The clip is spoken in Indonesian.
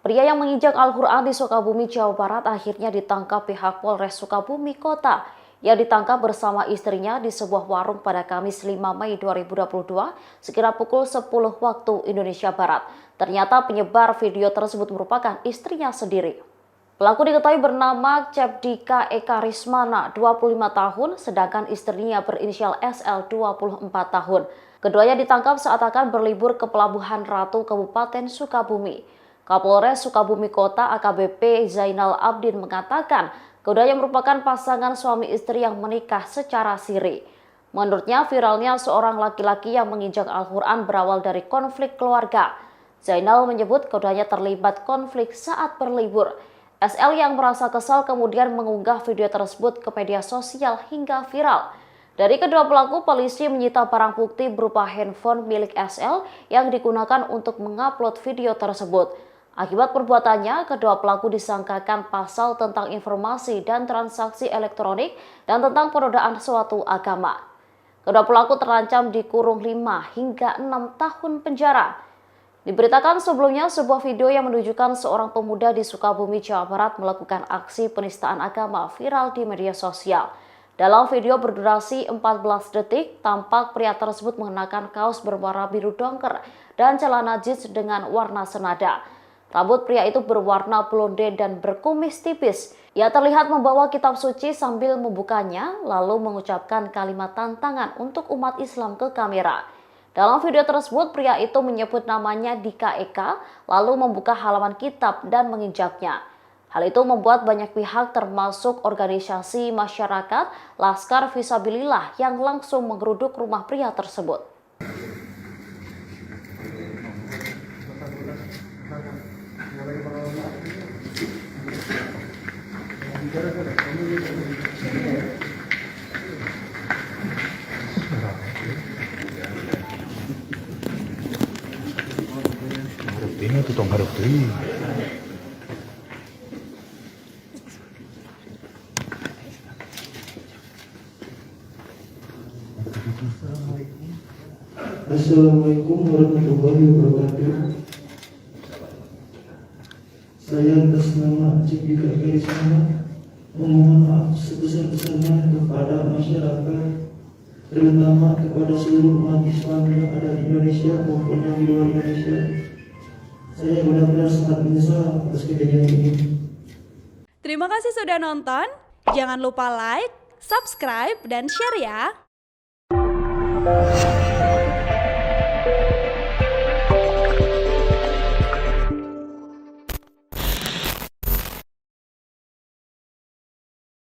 Pria yang menginjak Al-Quran di Sukabumi, Jawa Barat akhirnya ditangkap pihak Polres Sukabumi Kota. Ia ditangkap bersama istrinya di sebuah warung pada Kamis 5 Mei 2022 sekira pukul 10 waktu Indonesia Barat. Ternyata penyebar video tersebut merupakan istrinya sendiri. Pelaku diketahui bernama Cepdika Eka Rismana, 25 tahun, sedangkan istrinya berinisial SL, 24 tahun. Keduanya ditangkap saat akan berlibur ke Pelabuhan Ratu, Kabupaten Sukabumi. Kapolres Sukabumi Kota AKBP Zainal Abidin mengatakan keduanya merupakan pasangan suami istri yang menikah secara siri. Menurutnya, viralnya seorang laki-laki yang menginjak Al-Quran berawal dari konflik keluarga. Zainal menyebut keduanya terlibat konflik saat berlibur. SL yang merasa kesal kemudian mengunggah video tersebut ke media sosial hingga viral. Dari kedua pelaku, polisi menyita barang bukti berupa handphone milik SL yang digunakan untuk mengupload video tersebut. Akibat perbuatannya, kedua pelaku disangkakan pasal tentang informasi dan transaksi elektronik dan tentang penodaan suatu agama. Kedua pelaku terancam dikurung 5 hingga 6 tahun penjara. Diberitakan sebelumnya sebuah video yang menunjukkan seorang pemuda di Sukabumi, Jawa Barat melakukan aksi penistaan agama viral di media sosial. Dalam video berdurasi 14 detik, tampak pria tersebut mengenakan kaos berwarna biru dongker dan celana jeans dengan warna senada. Rambut pria itu berwarna blonde dan berkumis tipis. Ia terlihat membawa kitab suci sambil membukanya, lalu mengucapkan kalimat tantangan untuk umat Islam ke kamera. Dalam video tersebut, pria itu menyebut namanya Dika Eka, lalu membuka halaman kitab dan menginjaknya. Hal itu membuat banyak pihak termasuk organisasi masyarakat Laskar Fisabilillah yang langsung menggeruduk rumah pria tersebut. Ini tuh tong harap tuh. Assalamualaikum warahmatullahi wabarakatuh. Saya atas nama Cepdika Eka Rismana memohon maaf sebesar-besarnya kepada masyarakat, terutama kepada seluruh umat Islam yang ada di Indonesia maupun yang di luar Indonesia. Saya benar-benar sangat menyesal atas kejadian ini. Terima kasih sudah nonton. Jangan lupa like, subscribe, dan share ya.